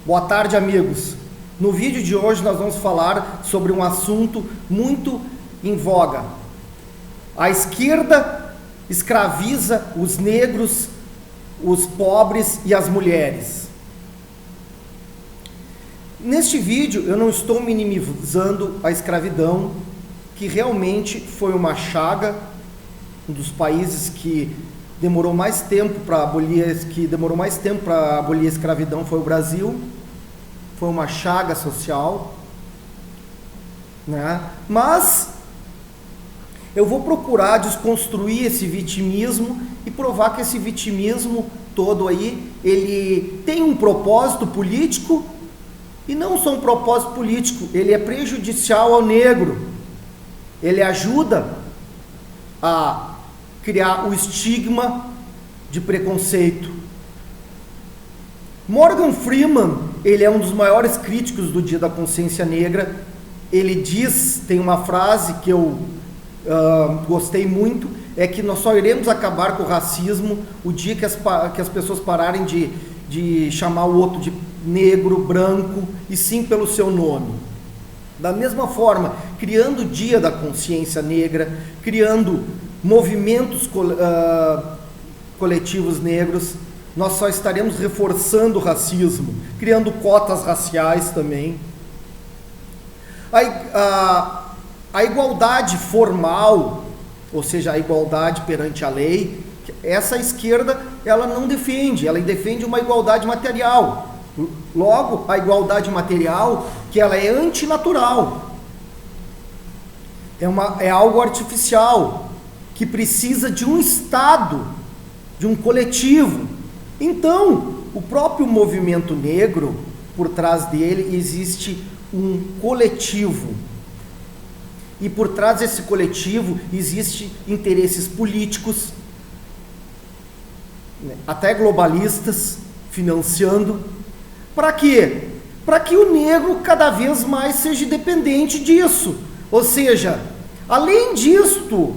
Boa tarde, amigos. No vídeo de hoje nós vamos falar sobre um assunto muito em voga. A esquerda escraviza os negros, os pobres e as mulheres. Neste vídeo eu não estou minimizando a escravidão, que realmente foi uma chaga, um dos países que demorou mais tempo para abolir a escravidão foi o Brasil. Foi uma chaga social, né? Mas eu vou procurar desconstruir esse vitimismo e provar que esse vitimismo todo aí, ele tem um propósito político e não só um propósito político, ele é prejudicial ao negro, ele ajuda a criar o estigma de preconceito. Morgan Freeman, ele é um dos maiores críticos do Dia da Consciência Negra. Ele diz, tem uma frase que eu gostei muito, é que nós só iremos acabar com o racismo o dia que as pessoas pararem de chamar o outro de negro, branco, e sim pelo seu nome. Da mesma forma, criando o Dia da Consciência Negra, criando movimentos coletivos negros, nós só estaremos reforçando o racismo, criando cotas raciais também. A igualdade formal, ou seja, a igualdade perante a lei, essa esquerda, ela não defende, ela defende uma igualdade material. Logo, a igualdade material, que ela é antinatural, é algo artificial, que precisa de um Estado, de um coletivo. Então, o próprio movimento negro, por trás dele existe um coletivo. E por trás desse coletivo existem interesses políticos, até globalistas, financiando. Para quê? Para que o negro cada vez mais seja dependente disso. Ou seja, além disto,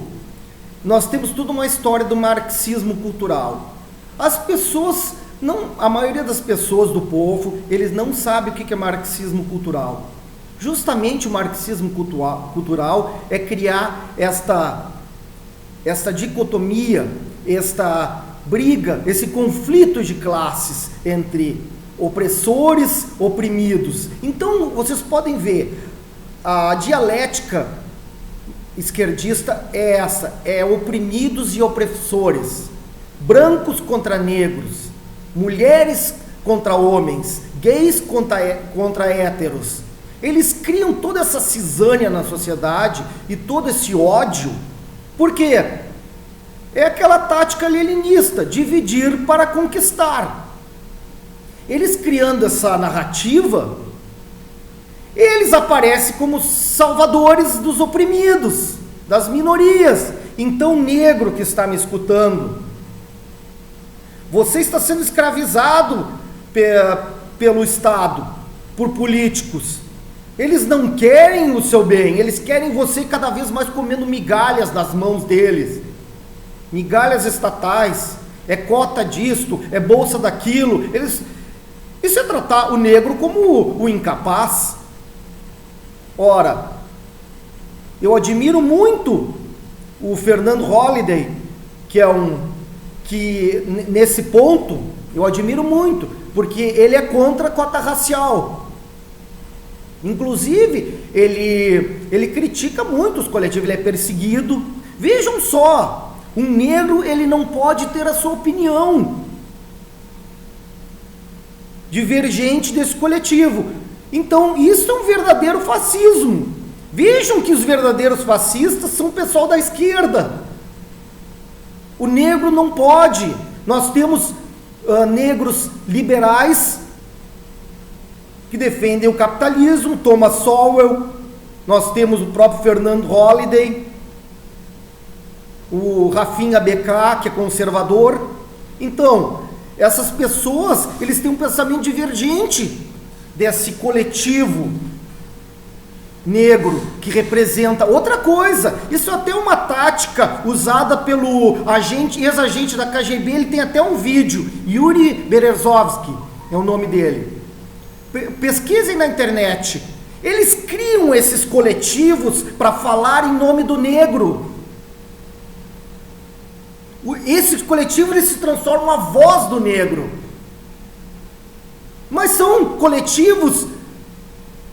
nós temos toda uma história do marxismo cultural. As pessoas, a maioria das pessoas do povo, eles não sabem o que é marxismo cultural. Justamente o marxismo cultural é criar esta dicotomia, esta briga, esse conflito de classes entre opressores, oprimidos. Então, vocês podem ver, a dialética esquerdista é essa, é oprimidos e opressores. Brancos contra negros, mulheres contra homens, gays contra héteros. Eles criam toda essa cisânia na sociedade e todo esse ódio, porque é aquela tática leninista, dividir para conquistar. Eles criando essa narrativa, eles aparecem como salvadores dos oprimidos, das minorias. Então, negro que está me escutando, você está sendo escravizado pelo Estado, por políticos. Eles não querem o seu bem, eles querem você cada vez mais comendo migalhas das mãos deles. Migalhas estatais, é cota disto, é bolsa daquilo. Isso é tratar o negro como o incapaz. Ora, eu admiro muito o Fernando Holliday, que nesse ponto, eu admiro muito, porque ele é contra a cota racial. Inclusive, ele critica muito os coletivos, ele é perseguido. Vejam só, um negro, ele não pode ter a sua opinião divergente desse coletivo. Então, isso é um verdadeiro fascismo. Vejam que os verdadeiros fascistas são o pessoal da esquerda. O negro não pode. Nós temos negros liberais que defendem o capitalismo, Thomas Sowell, nós temos o próprio Fernando Holliday, o Rafinha BK, que é conservador. Então, essas pessoas, eles têm um pensamento divergente desse coletivo negro, que representa outra coisa. Isso é até uma tática usada pelo ex-agente da KGB, ele tem até um vídeo, Yuri Berezovsky é o nome dele. Pesquisem na internet. Eles criam esses coletivos para falar em nome do negro. Esses coletivos, eles se transformam a voz do negro. Mas são coletivos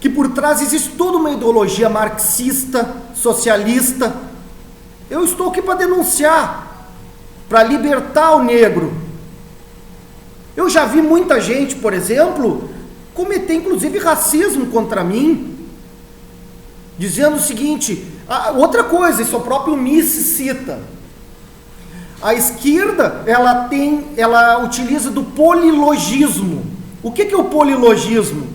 que por trás existe toda uma ideologia marxista, socialista. Eu estou aqui para denunciar, para libertar o negro. Eu já vi muita gente, por exemplo, cometer inclusive racismo contra mim, dizendo o seguinte, outra coisa, isso o próprio Mises cita. A esquerda, ela utiliza do polilogismo. O que é o polilogismo?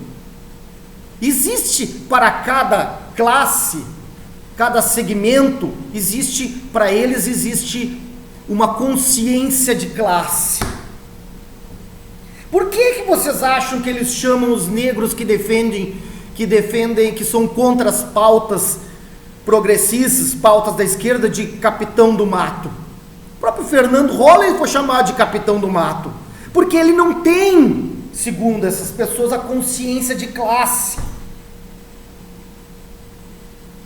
Existe para cada classe, cada segmento, para eles existe uma consciência de classe. Por que vocês acham que eles chamam os negros que defendem, que são contra as pautas progressistas, pautas da esquerda, de capitão do mato? O próprio Fernando Holliday foi chamado de capitão do mato, porque ele não tem, segundo essas pessoas, a consciência de classe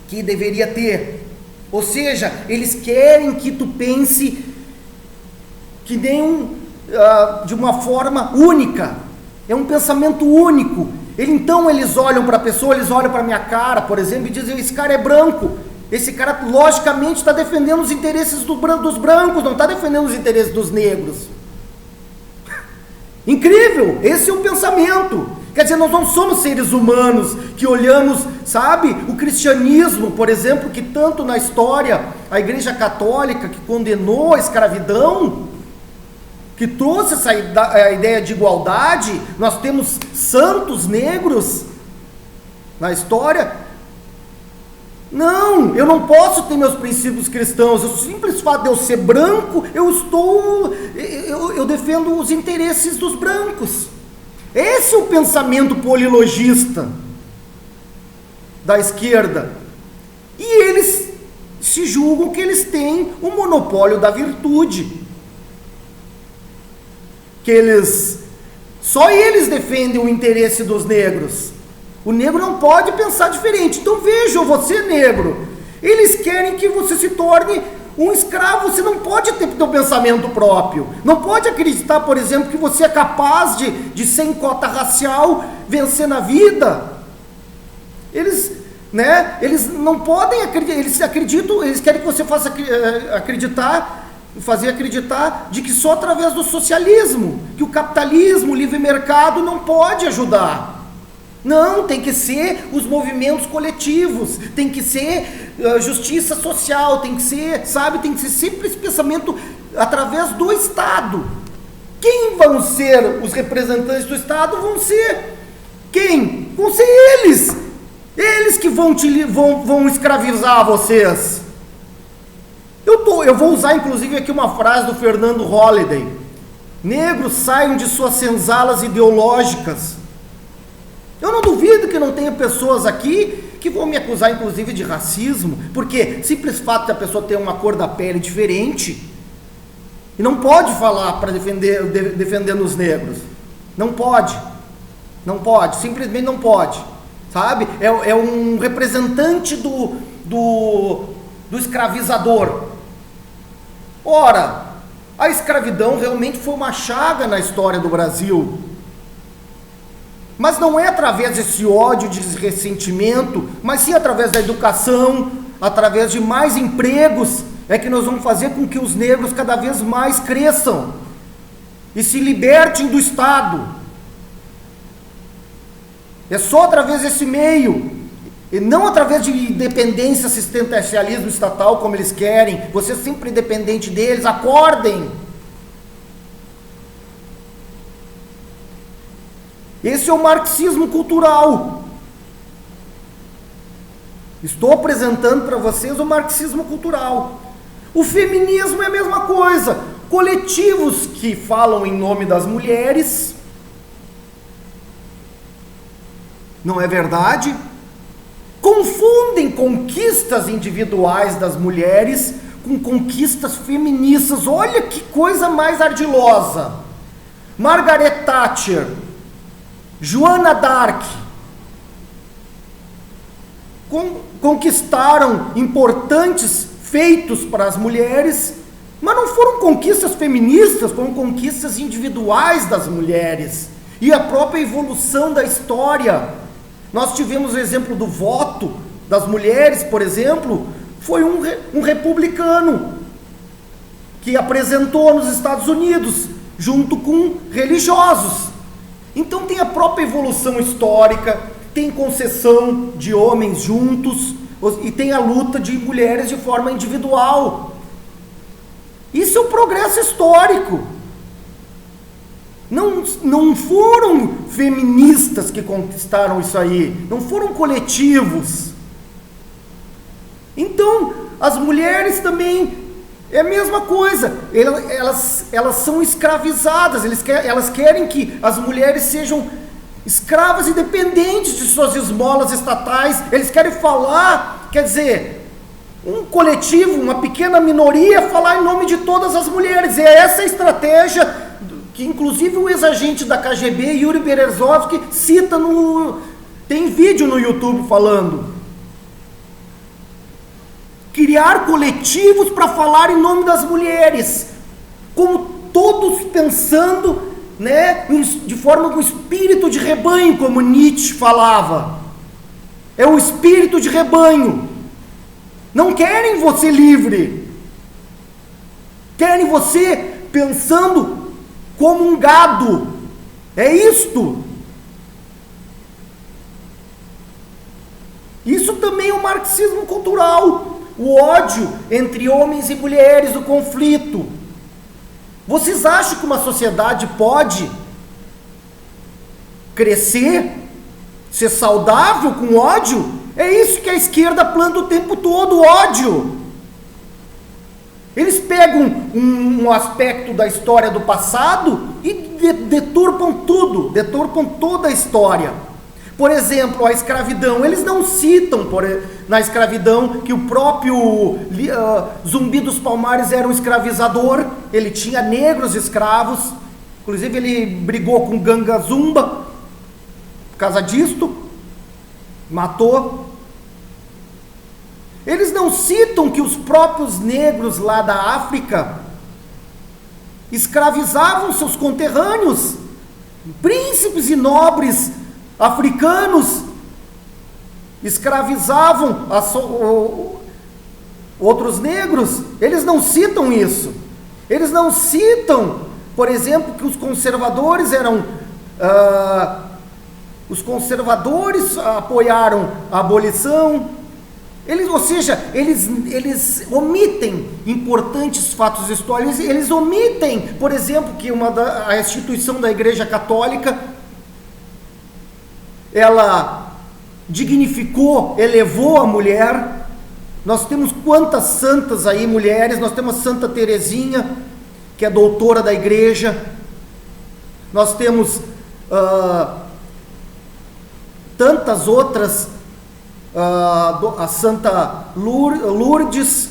que deveria ter. Ou seja, eles querem que tu pense que de uma forma única, é um pensamento único. Então eles olham para a pessoa, eles olham para a minha cara, por exemplo, e dizem, esse cara é branco, esse cara logicamente está defendendo os interesses dos brancos, não está defendendo os interesses dos negros. Incrível, esse é o pensamento. Quer dizer, nós não somos seres humanos que olhamos, sabe, o cristianismo, por exemplo, que tanto na história, a Igreja Católica, que condenou a escravidão, que trouxe essa ideia de igualdade, nós temos santos negros na história. Não, eu não posso ter meus princípios cristãos. O simples fato de eu ser branco, eu defendo os interesses dos brancos. Esse é o pensamento polilogista da esquerda. E eles se julgam que eles têm o monopólio da virtude. Só eles defendem o interesse dos negros. O negro não pode pensar diferente. Então vejam, você negro, eles querem que você se torne um escravo. Você não pode ter teu pensamento próprio. Não pode acreditar, por exemplo, que você é capaz de sem cota racial vencer na vida. Eles não podem acreditar. Eles querem que você faça fazer acreditar de que só através do socialismo, que o capitalismo, o livre mercado não pode ajudar. Não, tem que ser os movimentos coletivos, tem que ser justiça social, tem que ser sempre esse pensamento através do Estado. Quem vão ser os representantes do Estado? Vão ser quem? Vão ser eles. Eles que vão escravizar vocês. Eu vou usar inclusive aqui uma frase do Fernando Holliday. Negros, saiam de suas senzalas ideológicas. Eu não duvido que não tenha pessoas aqui que vão me acusar inclusive de racismo, porque simples fato de a pessoa ter uma cor da pele diferente, e não pode falar para defendendo os negros. Não pode, simplesmente não pode, sabe? É um representante do escravizador. Ora, a escravidão realmente foi uma chaga na história do Brasil. Mas não é através desse ódio, desse ressentimento, mas sim através da educação, através de mais empregos, é que nós vamos fazer com que os negros cada vez mais cresçam e se libertem do Estado. É só através desse meio, e não através de dependência, assistencialismo estatal, como eles querem. Você é sempre dependente deles, acordem. Esse é o marxismo cultural. Estou apresentando para vocês o marxismo cultural. O feminismo é a mesma coisa. Coletivos que falam em nome das mulheres. Não é verdade? Confundem conquistas individuais das mulheres com conquistas feministas. Olha que coisa mais ardilosa. Margaret Thatcher, Joana d'Arc, conquistaram importantes feitos para as mulheres, mas não foram conquistas feministas, foram conquistas individuais das mulheres. E a própria evolução da história. Nós tivemos o exemplo do voto das mulheres, por exemplo, foi um republicano que apresentou nos Estados Unidos, junto com religiosos. Então tem a própria evolução histórica, tem concessão de homens juntos, e tem a luta de mulheres de forma individual. Isso é o progresso histórico. Não foram feministas que conquistaram isso aí, não foram coletivos. Então, as mulheres também é a mesma coisa, elas são escravizadas, elas querem que as mulheres sejam escravas e dependentes de suas esmolas estatais. Eles querem falar, quer dizer, um coletivo, uma pequena minoria, falar em nome de todas as mulheres. É essa a estratégia que inclusive o ex-agente da KGB, Yuri Berezovsky, cita tem vídeo no YouTube falando. Criar coletivos para falar em nome das mulheres, como todos pensando, né, de forma com espírito de rebanho, como Nietzsche falava. É o espírito de rebanho. Não querem você livre, querem você pensando como um gado. É isto. Isso também é o marxismo cultural. O ódio entre homens e mulheres, o conflito. Vocês acham que uma sociedade pode crescer, ser saudável com ódio? É isso que a esquerda planta o tempo todo, ódio. Eles pegam um aspecto da história do passado e deturpam tudo, deturpam toda a história. Por exemplo, a escravidão. Eles não citam na escravidão que o próprio Zumbi dos Palmares era um escravizador. Ele tinha negros escravos. Inclusive ele brigou com Ganga Zumba por causa disto. Matou. Eles não citam que os próprios negros lá da África escravizavam seus conterrâneos, príncipes e nobres africanos, escravizavam outros negros. Eles não citam isso. Eles não citam, por exemplo, que os conservadores os conservadores apoiaram a abolição. Eles omitem importantes fatos históricos. Eles omitem, por exemplo, que a instituição da Igreja Católica, ela dignificou, elevou a mulher. Nós temos quantas santas aí, mulheres. Nós temos Santa Teresinha, que é doutora da Igreja. Nós temos tantas outras, a Santa Lourdes,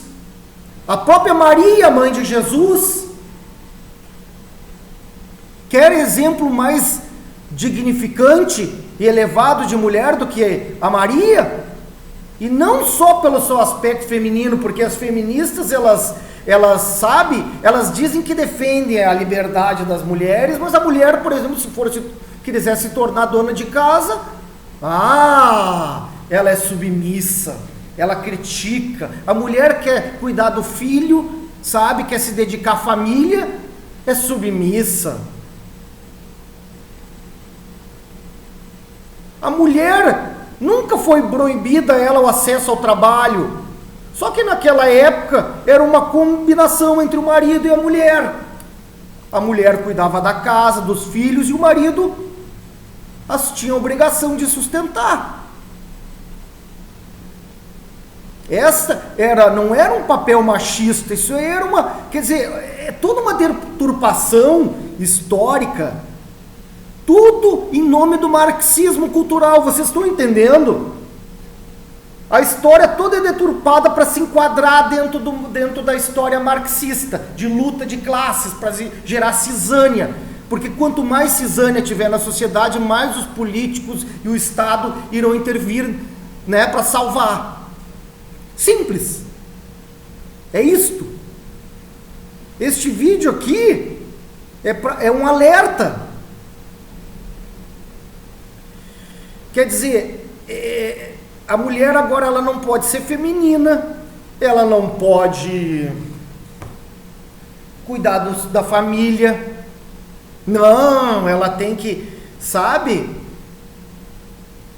a própria Maria, mãe de Jesus. Quer exemplo mais dignificante e elevado de mulher do que a Maria? E não só pelo seu aspecto feminino, porque as feministas, elas dizem que defendem a liberdade das mulheres, mas a mulher, por exemplo, se quiser se tornar dona de casa, ela é submissa, ela critica. A mulher quer cuidar do filho, quer se dedicar à família, é submissa. A mulher nunca foi proibida o acesso ao trabalho. Só que naquela época era uma combinação entre o marido e a mulher. A mulher cuidava da casa, dos filhos, e o marido tinha a obrigação de sustentar. Não era um papel machista, isso era toda uma deturpação histórica. Tudo em nome do marxismo cultural, vocês estão entendendo? A história toda é deturpada para se enquadrar dentro da história marxista, de luta de classes, para gerar cisânia. Porque quanto mais cisânia tiver na sociedade, mais os políticos e o Estado irão intervir, né, para salvar. Simples. É isto. Este vídeo aqui é um alerta. Quer dizer, a mulher agora ela não pode ser feminina, ela não pode cuidar da família. Não, ela tem que, sabe?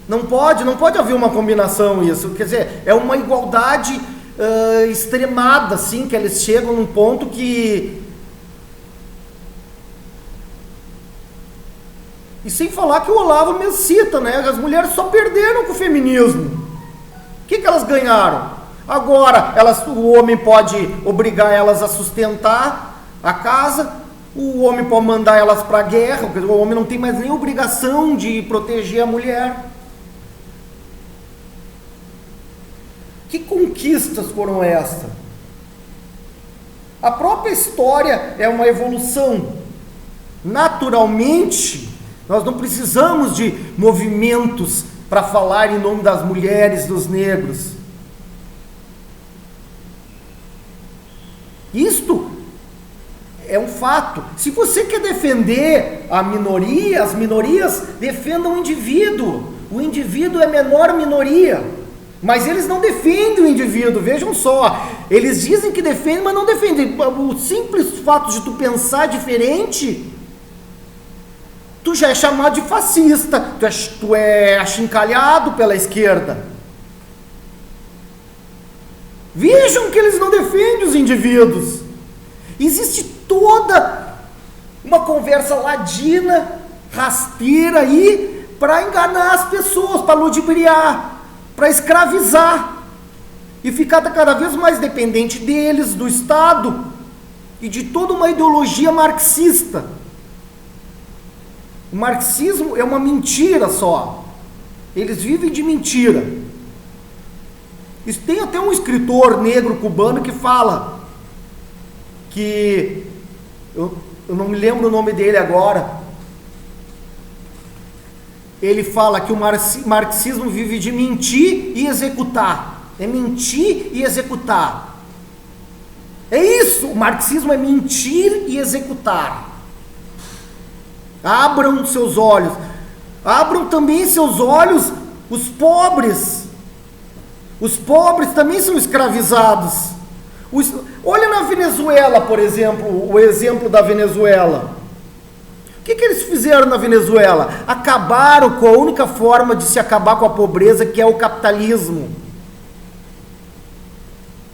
Não pode haver uma combinação isso. Quer dizer, é uma igualdade extremada, assim, que eles chegam num ponto que... E sem falar que o Olavo mesmo cita, né? As mulheres só perderam com o feminismo. O que elas ganharam? Agora, o homem pode obrigar elas a sustentar a casa, o homem pode mandar elas para a guerra, porque o homem não tem mais nem obrigação de proteger a mulher. Que conquistas foram essas? A própria história é uma evolução. Naturalmente, nós não precisamos de movimentos para falar em nome das mulheres, dos negros. Isto é um fato. Se você quer defender a minoria, as minorias defendam o indivíduo. O indivíduo é a menor minoria. Mas eles não defendem o indivíduo, vejam só. Eles dizem que defendem, mas não defendem. O simples fato de tu pensar diferente, tu já é chamado de fascista, tu é achincalhado pela esquerda. Vejam que eles não defendem os indivíduos. Existe toda uma conversa ladina, rasteira aí, para enganar as pessoas, para ludibriar, para escravizar e ficar cada vez mais dependente deles, do Estado e de toda uma ideologia marxista. O marxismo é uma mentira só. Eles vivem de mentira. Tem até um escritor negro cubano que fala que... Eu não me lembro o nome dele agora. Ele fala que o marxismo vive de mentir e executar. É mentir e executar. É isso, o marxismo é mentir e executar. Abram seus olhos. Abram também seus olhos os pobres. Os pobres também são escravizados. Olha na Venezuela, por exemplo, o exemplo da Venezuela. O que eles fizeram na Venezuela? Acabaram com a única forma de se acabar com a pobreza, que é o capitalismo,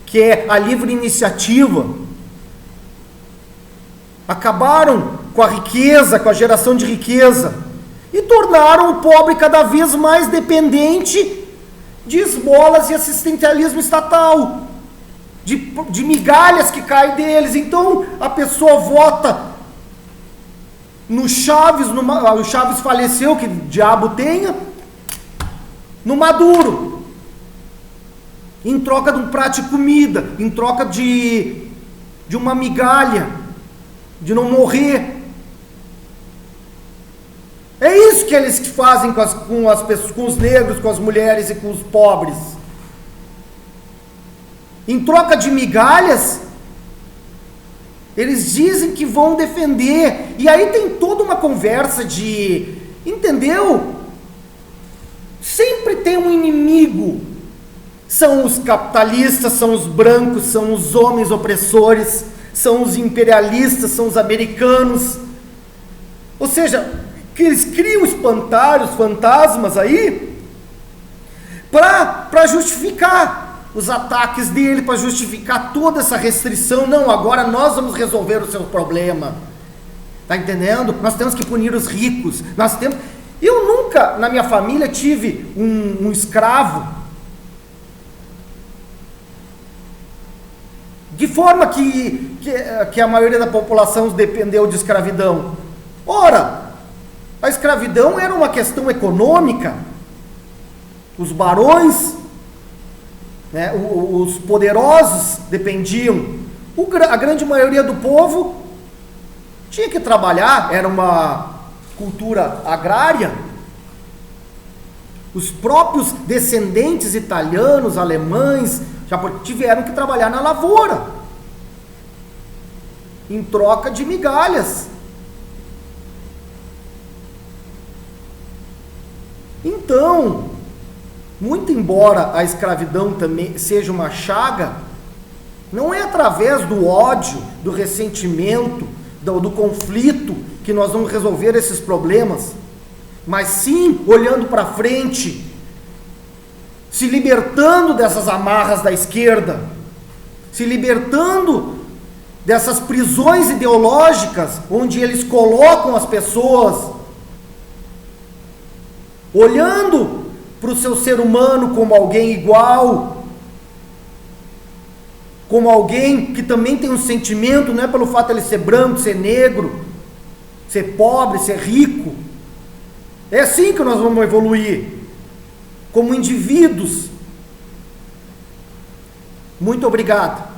que é a livre iniciativa. Acabaram com a riqueza, com a geração de riqueza, e tornaram o pobre cada vez mais dependente de esmolas e assistencialismo estatal, de migalhas que caem deles. Então a pessoa vota no Chaves, o Chaves faleceu, que diabo tenha, no Maduro, em troca de um prato de comida, em troca de uma migalha, de não morrer. É isso que eles fazem com os negros, com as mulheres e com os pobres. Em troca de migalhas, eles dizem que vão defender. E aí tem toda uma conversa de... Entendeu? Sempre tem um inimigo. São os capitalistas, são os brancos, são os homens opressores, são os imperialistas, são os americanos. Ou seja, que eles criam espantalhos, fantasmas aí, para justificar os ataques dele, para justificar toda essa restrição. Não, agora nós vamos resolver o seu problema. Tá entendendo? Nós temos que punir os ricos. Eu nunca, na minha família, tive um escravo. De forma que a maioria da população dependeu de escravidão. Ora, a escravidão era uma questão econômica. Os barões, né, os poderosos dependiam. A grande maioria do povo tinha que trabalhar, era uma cultura agrária. Os próprios descendentes italianos, alemães, já tiveram que trabalhar na lavoura, em troca de migalhas. Então, muito embora a escravidão também seja uma chaga, não é através do ódio, do ressentimento, do conflito que nós vamos resolver esses problemas, mas sim olhando para frente, se libertando dessas amarras da esquerda, se libertando dessas prisões ideológicas onde eles colocam as pessoas, olhando para o seu ser humano como alguém igual, como alguém que também tem um sentimento, não é pelo fato de ele ser branco, ser negro, ser pobre, ser rico. É assim que nós vamos evoluir, como indivíduos. Muito obrigado.